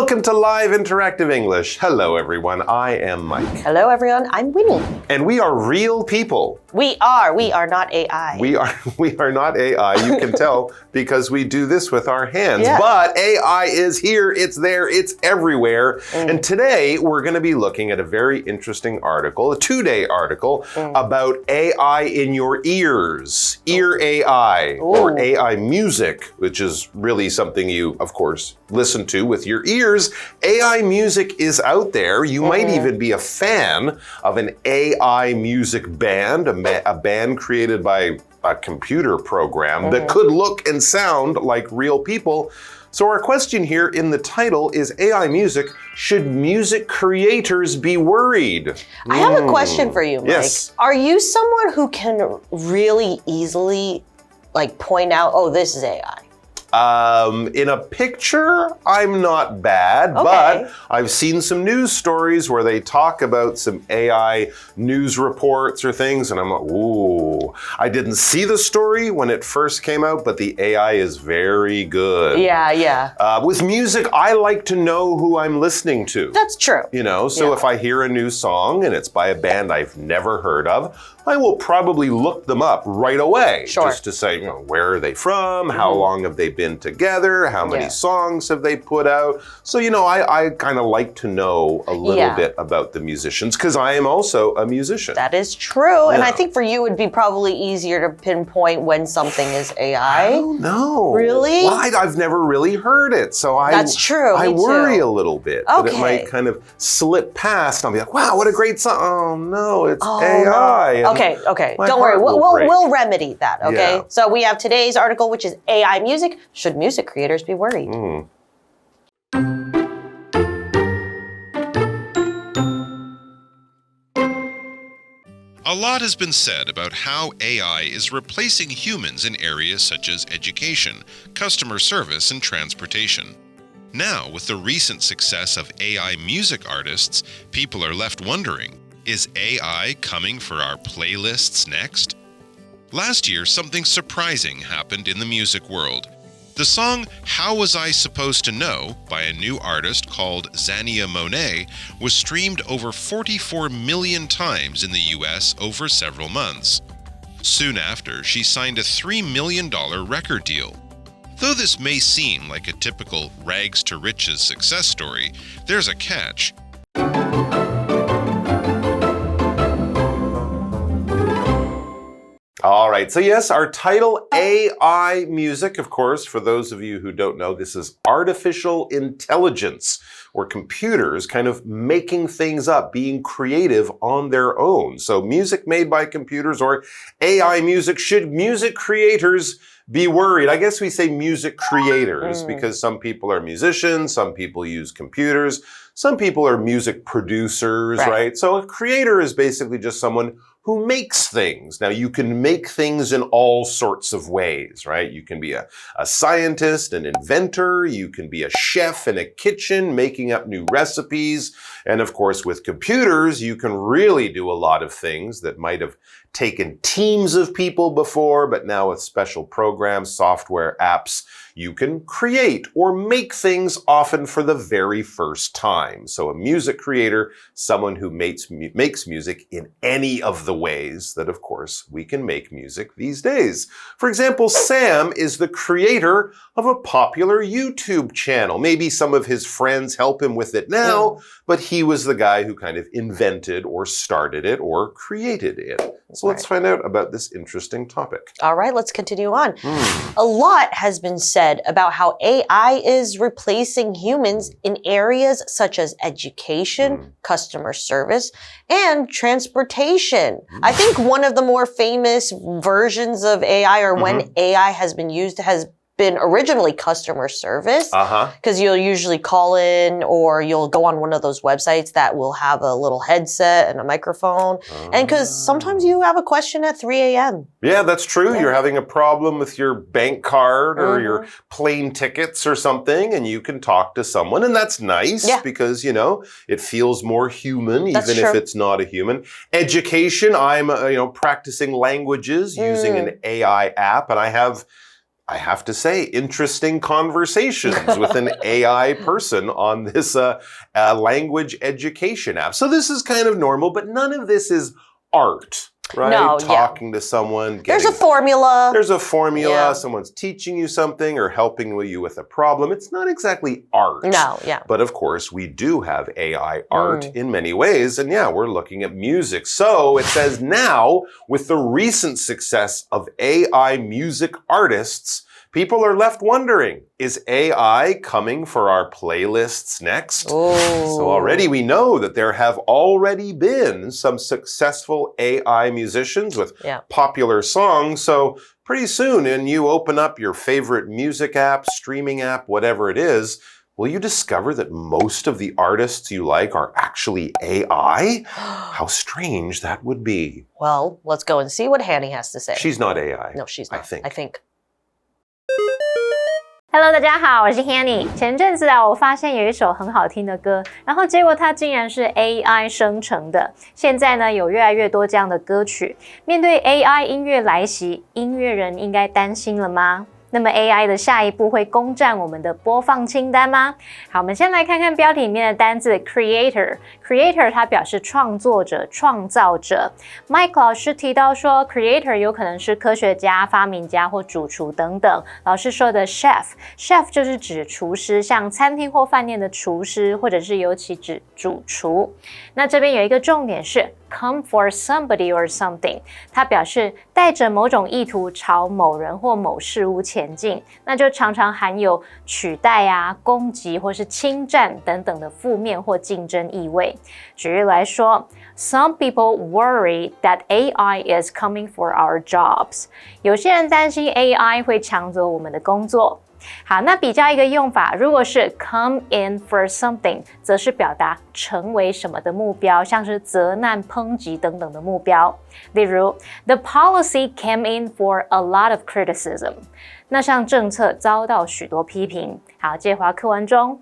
Welcome to Live Interactive English. Hello, everyone. I am Mike. Hello, everyone. I'm Winnie. And we are real people. We are not AI. We are not AI. You can tell because we do this with our hands. Yeah. But AI is here. It's there. It's everywhere. And today we're going to be looking at a very interesting article, a two-day article about AI in your ears. Ear AI or AI music, which is really something you, of course, listen to with your ears. AI music is out there. You might even be a fan of an AI music band, a band created by a computer program that could look and sound like real people. So our question here in the title is AI music. Should music creators be worried? I have a question for you, Mike. Yes. Are you someone who can really easily point out, oh, this is AI? In a picture, I'm not bad, but I've seen some news stories where they talk about some AI news reports or things, and I'm like, ooh. I didn't see the story when it first came out, but the AI is very good. Yeah. With music, I like to know who I'm listening to. That's true. You know, so if I hear a new song and it's by a band I've never heard of, I will probably look them up right away. Just to say, where are they from? How long have they been together? How many songs have they put out? So, I kind of like to know a little bit about the musicians because I am also a musician. That is true. And I think for you, it would be probably easier to pinpoint when something is AI. I don't know. Really? Well, I've never really heard it. So That's true. I worry a little bit that it Okay. might kind of slip past. I'll be like, wow, what a great song. Oh, no, it's AI. No. Okay. My Don't worry. heart will break. We'll remedy that, okay? Yeah. So we have today's article, which is AI music. Should music creators be worried? A lot has been said about how AI is replacing humans in areas such as education, customer service, and transportation. Now, with the recent success of AI music artists, people are left wondering, is AI coming for our playlists next? Last year, something surprising happened in the music world. The song How Was I Supposed to Know by a new artist called Zania Monet was streamed over 44 million times in the US over several months. Soon after, she signed a $3 million record deal. Though this may seem like a typical rags to riches success story, there's a catch. All right, so yes, our title, AI music, of course, for those of you who don't know, this is artificial intelligence, or computers kind of making things up, being creative on their own. So music made by computers or AI music. Should music creators be worried? I guess we say music creators because some people are musicians, some people use computers, some people are music producers, right? So a creator is basically just someone who makes things. Now, you can make things in all sorts of ways, right? You can be a scientist, an inventor, you can be a chef in a kitchen making up new recipes. And of course, with computers, you can really do a lot of things that might have taken teams of people before, but now with special programs, software, apps, you can create or make things often for the very first time. So a music creator, someone who makes music in any of the ways that, of course, we can make music these days. For example, Sam is the creator of a popular YouTube channel. Maybe some of his friends help him with it now, but he was the guy who kind of invented or started it or created it. So let's find out about this interesting topic. All right, let's continue on. A lot has been said about how AI is replacing humans in areas such as education, customer service, and transportation. I think one of the more famous versions of AI or when AI has been used has been originally customer service because you'll usually call in or you'll go on one of those websites that will have a little headset and a microphone. And because sometimes you have a question at 3 a.m. Yeah, that's true. You're having a problem with your bank card or your plane tickets or something, and you can talk to someone, and that's nice because, you know, it feels more human even if it's not a human. Education, I'm, practicing languages using an AI app, and I have I have to say, interesting conversations with an AI person on this language education app. So this is kind of normal, but none of this is art. Right? No, Talking to someone. There's a formula. There's a formula. Yeah. Someone's teaching you something or helping you with a problem. It's not exactly art. No, yeah. But of course, we do have AI art in many ways. And yeah, we're looking at music. So it says now, with the recent success of AI music artists, people are left wondering, is AI coming for our playlists next? Oh. So already we know that there have already been some successful AI musicians with popular songs. So pretty soon, when you open up your favorite music app, streaming app, whatever it is, will you discover that most of the artists you like are actually AI? How strange that would be. Well, let's go and see what Hanny has to say. She's not AI. No, she's not. I think. Hello， 大家好，我是 Hanny。前阵子我发现有一首很好听的歌，然后结果它竟然是 AI 生成的。现在呢，有越来越多这样的歌曲。面对 AI 音乐来袭，音乐人应该担心了吗？那么 AI 的下一步会攻占我们的播放清单吗？好，我们先来看看标题里面的单字 creator。creator 它表示创作者、创造者。Mike 老师提到说 creator 有可能是科学家、发明家或主厨等等。老师说的 chef 就是指厨师，像餐厅或饭店的厨师，或者是尤其指主厨。那这边有一个重点是come for somebody or something， 它表示带着某种意图朝某人或某事物前进，那就常常含有取代啊、攻击或是侵占等等的负面或竞争意味。举例来说 ，Some people worry that AI is coming for our jobs。有些人担心 AI 会抢走我们的工作。好，那比较一个用法，如果是 come in for something， 则是表达成为什么的目标，像是责难、抨击等等的目标。例如 ，The policy came in for a lot of criticism。那项政策遭到许多批评。好，接回课文中。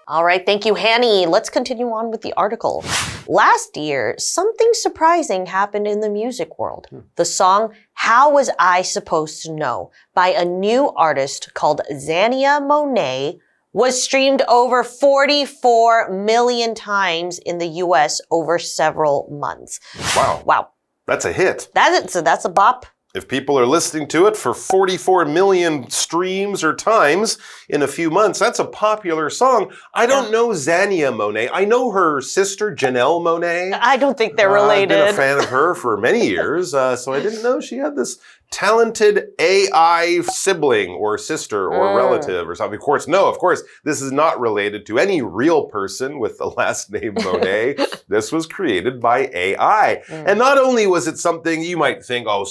All right, thank you, Hanny. Let's continue on with the article. Last year, something surprising happened in the music world. The song How Was I Supposed to Know by a new artist called Zania Monet was streamed over 44 million times in the US over several months. Wow. That's a hit. So that's a bop. If people are listening to it for 44 million streams or times in a few months, that's a popular song. I don't know Zania Monet. I know her sister, Janelle Monet. I don't think they're related. I've been a fan of her for many years, so I didn't know she had this talented AI sibling or sister or relative or something. Of course, this is not related to any real person with the last name Monet. This was created by AI. And not only was it something you might think, oh,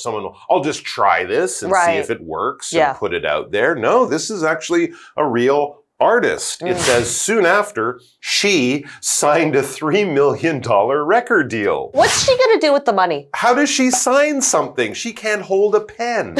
I'll just try this and see if it works and put it out there. No, this is actually a real artist. It says soon after, she signed a $3 million record deal. What's she gonna do with the money? How does she sign something? She can't hold a pen.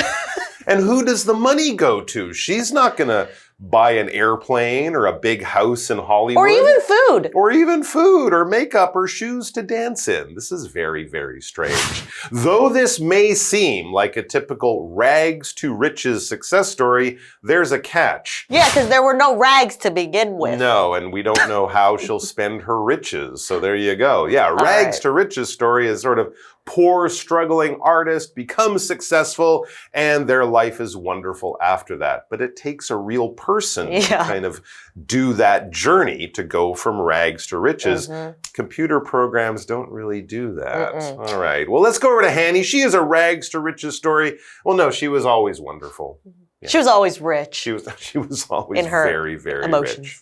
And who does the money go to? She's not gonna buy an airplane or a big house in Hollywood. Or even food. Or even food or makeup or shoes to dance in. This is very, very strange. Though this may seem like a typical rags to riches success story, there's a catch. Yeah, because there were no rags to begin with. No, and we don't know how she'll spend her riches. So there you go. Yeah, rags to riches story is sort of poor, struggling artist becomes successful and their life is wonderful after that. But it takes a real person to kind of do that journey to go from rags to riches. Computer programs don't really do that. All right. Well, let's go over to Hanny. She is a rags to riches story. Well, no, she was always wonderful. Yeah. She was always rich. She was always in her very, very emotions. rich.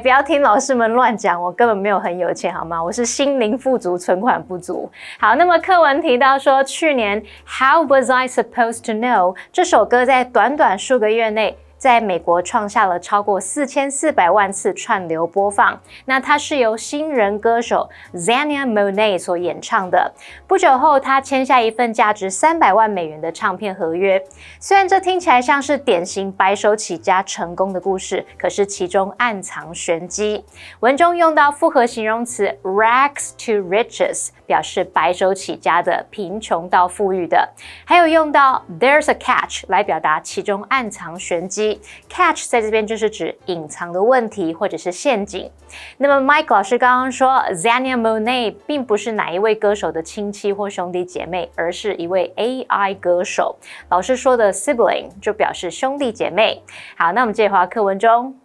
不要听老师们乱讲，我根本没有很有钱好吗？我是心灵富足，存款不足。好，那么课文提到说，去年 How Was I Supposed to Know 这首歌在短短数个月内在美国创下了超过4400万次串流播放。那它是由新人歌手 Zanny Monet 所演唱的。不久后，他签下一份价值300万美元的唱片合约。虽然这听起来像是典型白手起家成功的故事，可是其中暗藏玄机。文中用到复合形容词 rags to riches， 表示白手起家的、贫穷到富裕的，还有用到 there's a catch 来表达其中暗藏玄机。catch 在这边就是指隐藏的问题或者是陷阱。那么 Mike 老师刚刚说 Zanny Monet 并不是哪一位歌手的亲戚或兄弟姐妹，而是一位 AI 歌手。老师说的 sibling 就表示兄弟姐妹。好，那我们接着回到课文中。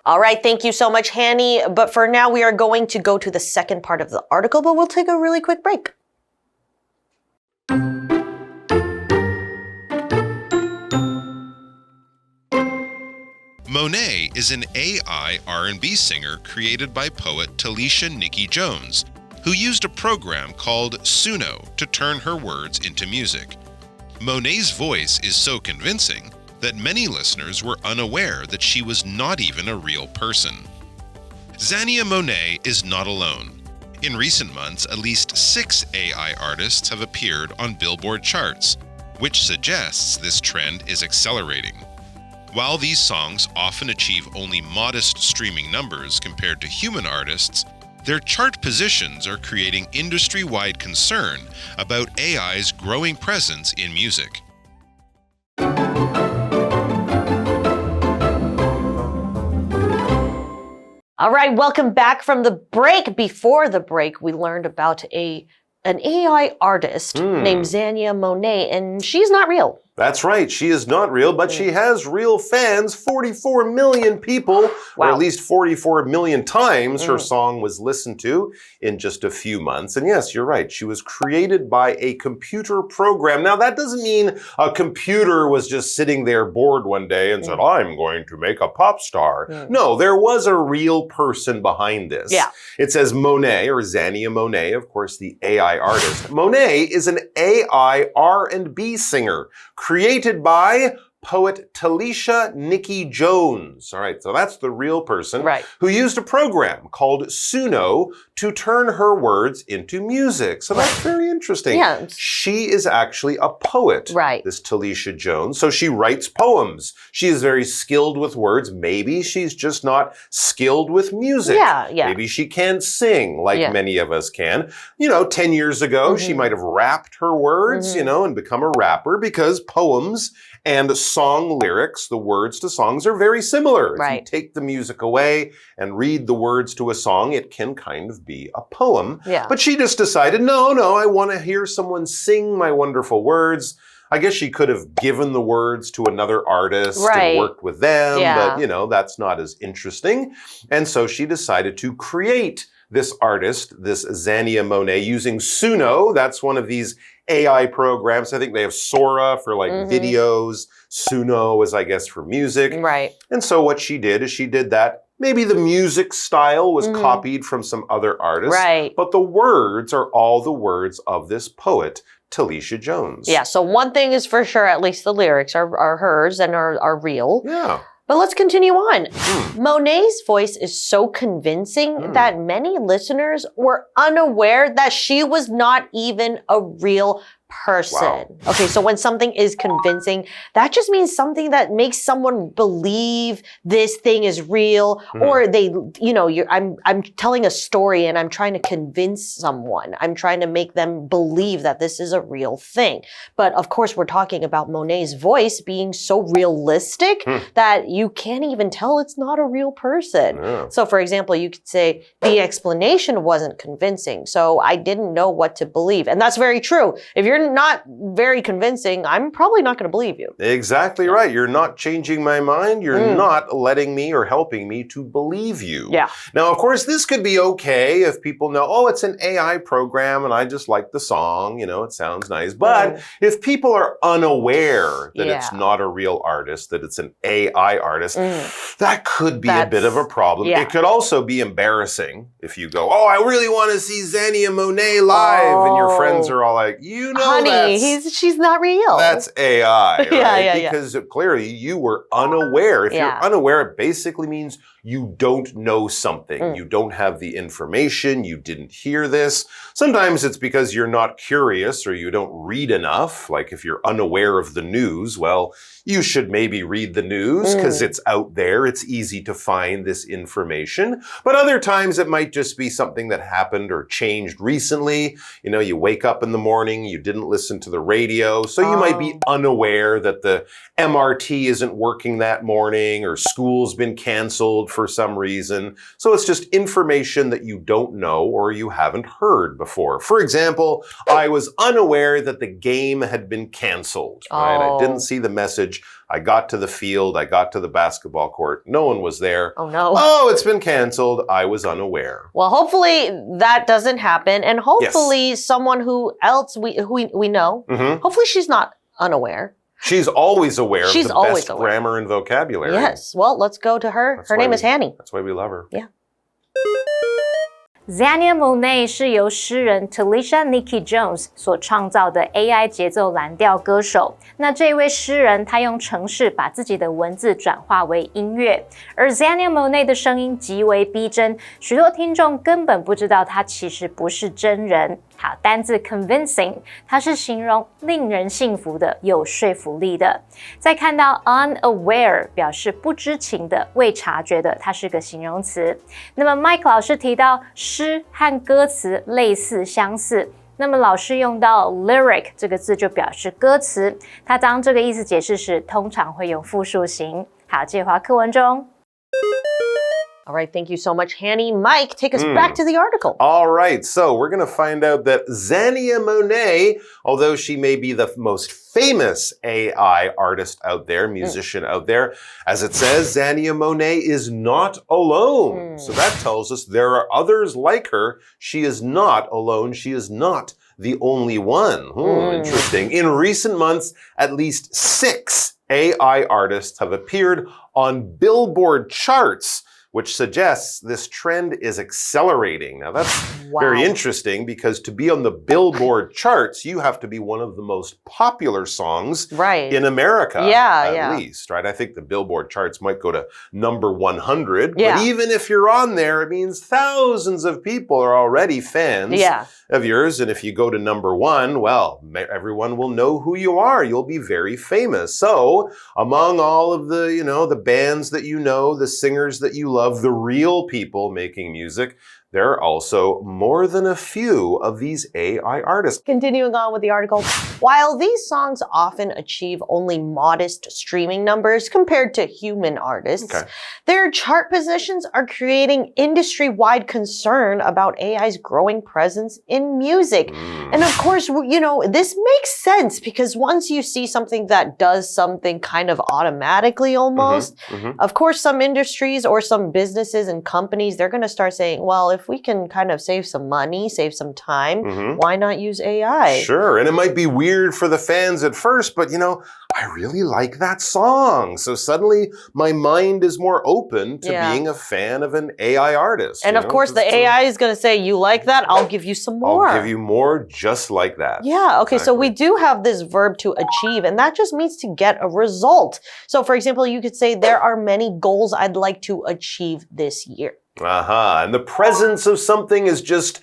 All right, thank you so much, Hanny. But for now, we are going to go to the second part of the article, but we'll take a really quick break. Monet is an AI R&B singer created by poet Talisha Nikki Jones, who used a program called Suno to turn her words into music. Monet's voice is so convincing that many listeners were unaware that she was not even a real person. Zanny Monet is not alone. In recent months, at least 6 AI artists have appeared on Billboard charts, which suggests this trend is accelerating. While these songs often achieve only modest streaming numbers compared to human artists, their chart positions are creating industry-wide concern about AI's growing presence in music. All right, welcome back from the break. Before the break, we learned about an AI artist named Zanny Monet, and she's not real. That's right. She is not real, but she has real fans. 44 million people, or at least 44 million times her song was listened to in just a few months. And yes, you're right. She was created by a computer program. Now, that doesn't mean a computer was just sitting there bored one day and said, I'm going to make a pop star. No, there was a real person behind this. Yeah. It says Monet, or Zanny Monet, of course, the AI artist. Monet is an AI R&B singer created by poet Talisha Nikki Jones. All right, so that's the real person who used a program called Suno to turn her words into music. So that's very interesting. Yeah. She is actually a poet, this Talisha Jones. So she writes poems. She is very skilled with words. Maybe she's just not skilled with music. Maybe she can't sing like many of us can. You know, 10 years ago, she might have rapped her words, you know, and become a rapper because poems and song lyrics, the words to songs, are very similar. If you take the music away and read the words to a song, it can kind of be a poem. But she just decided, no, I want to hear someone sing my wonderful words. I guess she could have given the words to another artist and worked with them, but, you know, that's not as interesting. And so she decided to create this artist, this Zanny Monet, using Suno. That's one of these AI programs. I think they have Sora for like videos. Suno is, I guess, for music. And so what she did is she did that. Maybe the music style was copied from some other artists. But the words are all the words of this poet, Talisha Jones. Yeah, so one thing is for sure, at least the lyrics are hers and are real. Yeah. But let's continue on. Monet's voice is so convincing that many listeners were unaware that she was not even a real person. Okay, so when something is convincing, that just means something that makes someone believe this thing is real, or they, you know, I'm telling a story and I'm trying to convince someone. I'm trying to make them believe that this is a real thing. But of course, we're talking about Monet's voice being so realistic that you can't even tell it's not a real person. So for example, you could say the explanation wasn't convincing, so I didn't know what to believe. And that's very true. If you're not very convincing, I'm probably not going to believe you. Exactly right. You're not changing my mind. You're not letting me or helping me to believe you. Now, of course, this could be okay if people know, oh, it's an AI program and I just like the song, you know, it sounds nice. But if people are unaware that it's not a real artist, that it's an AI artist, that could be a bit of a problem. It could also be embarrassing if you go, oh, I really want to see Zanny Monet live. And your friends are all like, you know honey, she's not real. That's AI, right? Yeah. Because clearly you were unaware. If you're unaware, it basically means you don't know something. You don't have the information. You didn't hear this. Sometimes it's because you're not curious or you don't read enough. Like if you're unaware of the news, well, you should maybe read the news because it's out there. It's easy to find this information. But other times it might just be something that happened or changed recently. You know, you wake up in the morning, you didn't listen to the radio, so you might be unaware that the MRT isn't working that morning or school's been canceled for some reason. So it's just information that you don't know or you haven't heard before. For example, I was unaware that the game had been canceled. Right? I didn't see the message. I got to the field. I got to the basketball court. No one was there. Oh, no. Oh, it's been canceled. I was unaware. Well, hopefully that doesn't happen. And hopefully someone who else we know, hopefully she's not unaware. She's always aware of the best grammar and vocabulary. Yes. Well, let's go to her. Her name is Hanny. That's why we love her. Yeah. Xenia Monet 是由诗人 Talisha Nikki Jones 所创造的 AI 节奏蓝调歌手。那这位诗人他用程式把自己的文字转化为音乐，而 Xenia Monet 的声音极为逼真，许多听众根本不知道他其实不是真人。好，单字 convincing 它是形容令人信服的、有说服力的。再看到 unaware 表示不知情的、未察觉的，它是个形容词。那么 Mike 老师提到诗和歌词类似相似，那么老师用到 lyric 这个字就表示歌词，它当这个意思解释时，通常会用复数形。好，介华课文中。All right, thank you so much, Hanny. Mike, take us back to the article. All right, so we're going to find out that Xenia Monet, although she may be the most famous AI artist out there, musician out there, as it says, Xenia Monet is not alone. So that tells us there are others like her. She is not alone. She is not the only one. Interesting. In recent months, at least 6 AI artists have appeared on Billboard charts, which suggests this trend is accelerating. Now that's very interesting because to be on the Billboard charts, you have to be one of the most popular songs in America, at least, right? I think the Billboard charts might go to number 100, but even if you're on there, it means thousands of people are already fans of yours. And if you go to number 1, well, everyone will know who you are. You'll be very famous. So among all of the, you know, the bands that you know, the singers that you love, the real people making music, there are also more than a few of these AI artists. Continuing on with the article, while these songs often achieve only modest streaming numbers compared to human artists, their chart positions are creating industry-wide concern about AI's growing presence in music. And of course, you know, this makes sense because once you see something that does something kind of automatically almost, of course, some industries or some businesses and companies, they're going to start saying, well, if we can kind of save some money, save some time, why not use AI? Sure, and it might be weird for the fans at first, but you know, I really like that song. So suddenly my mind is more open to being a fan of an AI artist. And of course, the AI is going to say, you like that? I'll give you some more. I'll give you more just like that. Yeah, okay, so we do have this verb to achieve, and that just means to get a result. So for example, you could say, there are many goals I'd like to achieve this year. And the presence of something is just,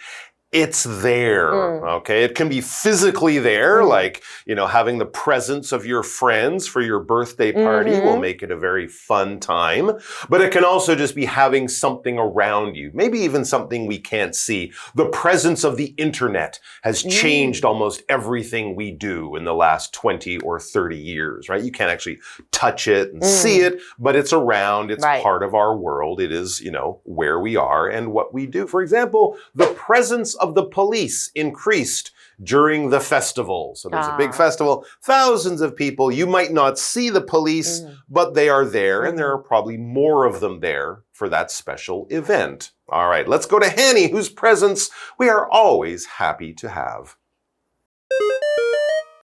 it's there, okay? It can be physically there, like, you know, having the presence of your friends for your birthday party will make it a very fun time. But it can also just be having something around you, maybe even something we can't see. The presence of the internet has changed almost everything we do in the last 20 or 30 years, right? You can't actually touch it and see it, but it's around, it's part of our world. It is, you know, where we are and what we do. For example, the presence of the police increased during the festival. So there's a big festival, thousands of people. You might not see the police, but they are there, and there are probably more of them there for that special event. All right, let's go to Hanny, whose presence we are always happy to have.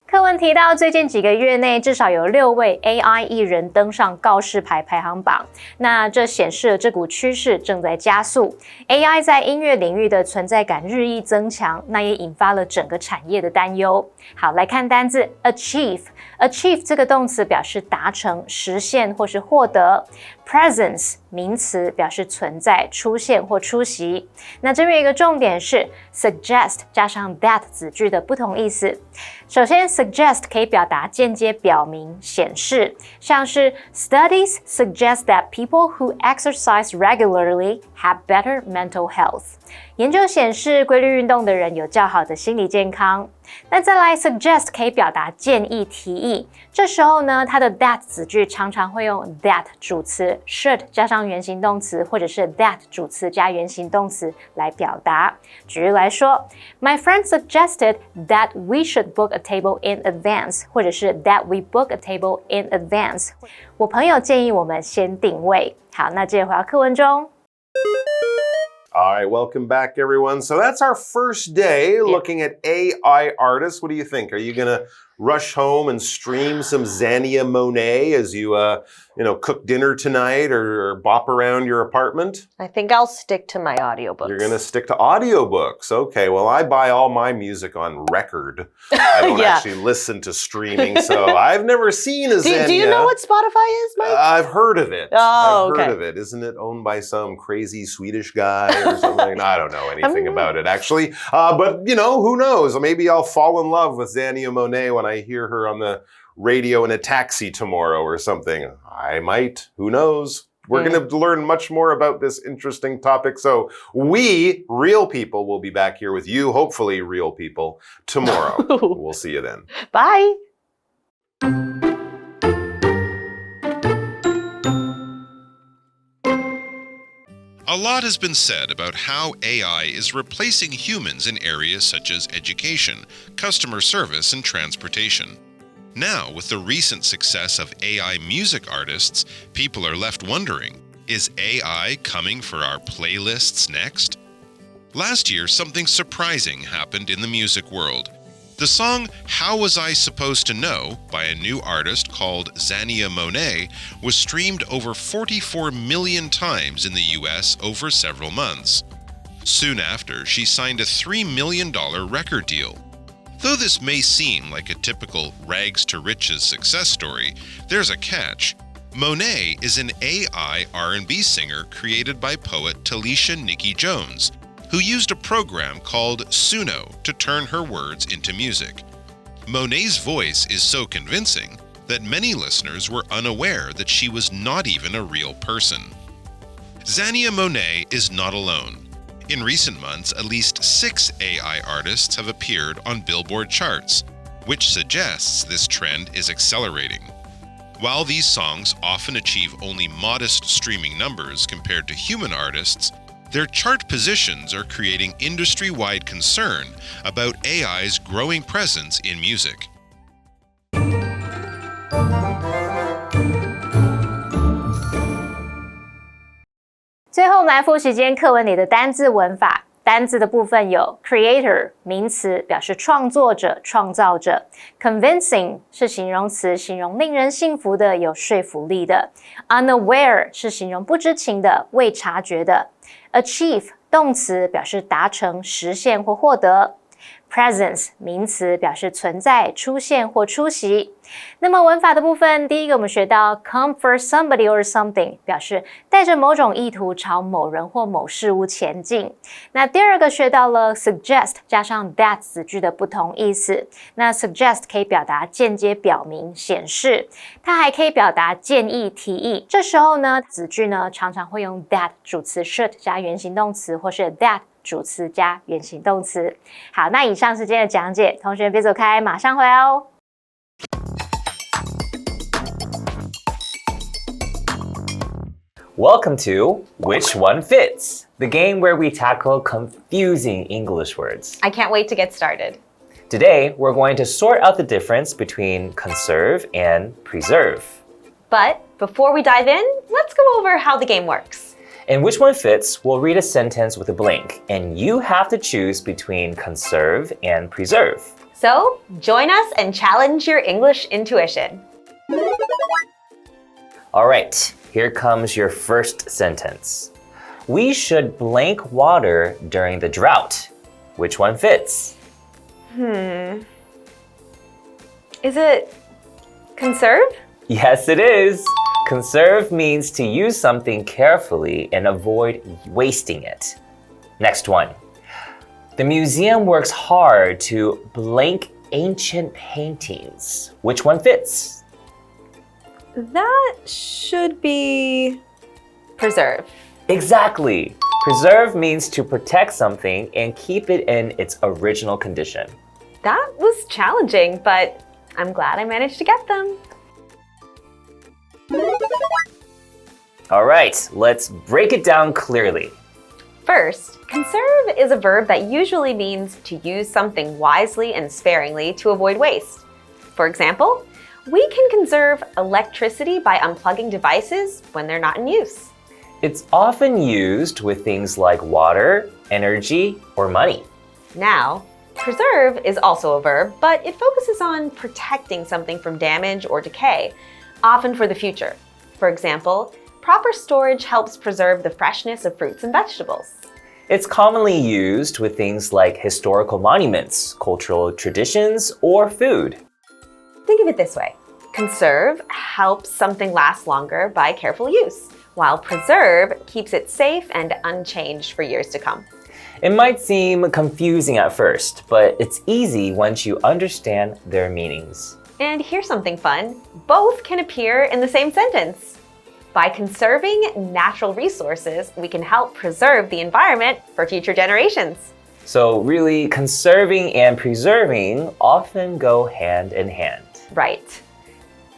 课文文提到，最近几个月内至少有6位 AI 艺人登上告示牌排行榜。那这显示了这股趋势正在加速。AI 在音乐领域的存在感日益增强，那也引发了整个产业的担忧。好，来看单字 achieve。achieve 这个动词表示达成、实现或是获得。presence 名词表示存在、出现或出席。那这边有一个重点是 suggest 加上 that 子句的不同意思。首先 suggest 可以表达间接表明、显示，像是 Studies suggest that people who exercise regularly have better mental health。研究显示，规律运动的人有较好的心理健康。那再来 suggest 可以表达建议、提议，这时候呢，它的 that 子句常常会用 that 主词 should 加上原形动词，或者是 that 主词加原形动词来表达。举例来说 ，My friend suggested that we should book a table in advance， 或者是 that we book a table in advance。我朋友建议我们先定位。好，那接着回到课文中。All right, welcome back, everyone. So that's our first day looking at AI artists. What do you think? Are you going to rush home and stream some Xania Monet as you, cook dinner tonight or bop around your apartment? I think I'll stick to my audiobooks. You're going to stick to audiobooks. Okay, well, I buy all my music on record. I don't actually listen to streaming, so I've never seen a Xania. Do you know what Spotify is, Mike? I've heard of it. Oh, I've heard of it. Isn't it owned by some crazy Swedish guy or something? I don't know anything about it, actually. But, who knows? Maybe I'll fall in love with Xania Monet when I hear her on the radio in a taxi tomorrow or something. I might. Who knows? We're going to learn much more about this interesting topic. So we, real people, will be back here with you, hopefully real people, tomorrow. We'll see you then. Bye. A lot has been said about how AI is replacing humans in areas such as education, customer service, and transportation. Now, with the recent success of AI music artists, people are left wondering, is AI coming for our playlists next? Last year, something surprising happened in the music world. The song How Was I Supposed to Know by a new artist called Xania Monet was streamed over 44 million times in the US over several months. Soon after, she signed a $3 million record deal. Though this may seem like a typical rags to riches success story, there's a catch. Monet is an AI R&B singer created by poet Talisha Nikki Jones, who used a program called Suno to turn her words into music. Monet's voice is so convincing that many listeners were unaware that she was not even a real person. Xania Monet is not alone. In recent months, at least 6 AI artists have appeared on Billboard charts, which suggests this trend is accelerating. While these songs often achieve only modest streaming numbers compared to human artists, their chart positions are creating industry-wide concern about AI's growing presence in music. 最后，我们来复习今天课文里的单字文法。单字的部分有 creator 名词，表示创作者、创造者。convincing 是形容词，形容令人信服的、有说服力的。unaware 是形容不知情的、未察觉的。achieve 动词，表示达成、实现或获得。presence 名词，表示存在、出现或出席。那么文法的部分，第一个我们学到 come for somebody or something， 表示带着某种意图朝某人或某事物前进。那第二个学到了 suggest 加上 that 子句的不同意思。那 suggest 可以表达间接表明、显示，它还可以表达建议、提议。这时候呢，子句呢常常会用 that 主词 should 加原形动词，或是 that主词加原形动词。好，那以上是今天的讲解，同学别走开，马上回来哦。Welcome to Which One Fits, the game where we tackle confusing English words. I can't wait to get started. Today, we're going to sort out the difference between conserve and preserve. But before we dive in, let's go over how the game works. In Which One Fits, we'll read a sentence with a blank, and you have to choose between conserve and preserve. So, join us and challenge your English intuition. All right, here comes your first sentence. We should blank water during the drought. Which one fits? Is it conserve? Yes, it is. Conserve means to use something carefully and avoid wasting it. Next one. The museum works hard to blank ancient paintings. Which one fits? That should be preserve. Exactly. Preserve means to protect something and keep it in its original condition. That was challenging, but I'm glad I managed to get them. All right, let's break it down clearly. First, conserve is a verb that usually means to use something wisely and sparingly to avoid waste. For example, we can conserve electricity by unplugging devices when they're not in use. It's often used with things like water, energy, or money. Now, preserve is also a verb, but it focuses on protecting something from damage or decay, often for the future. For example, proper storage helps preserve the freshness of fruits and vegetables. It's commonly used with things like historical monuments, cultural traditions, or food. Think of it this way. Conserve helps something last longer by careful use, while preserve keeps it safe and unchanged for years to come. It might seem confusing at first, but it's easy once you understand their meanings. And here's something fun. Both can appear in the same sentence. By conserving natural resources, we can help preserve the environment for future generations. So really, conserving and preserving often go hand in hand. Right.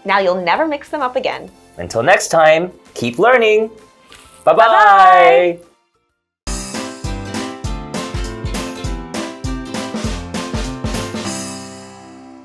Now you'll never mix them up again. Until next time, keep learning. Bye-bye. Bye-bye.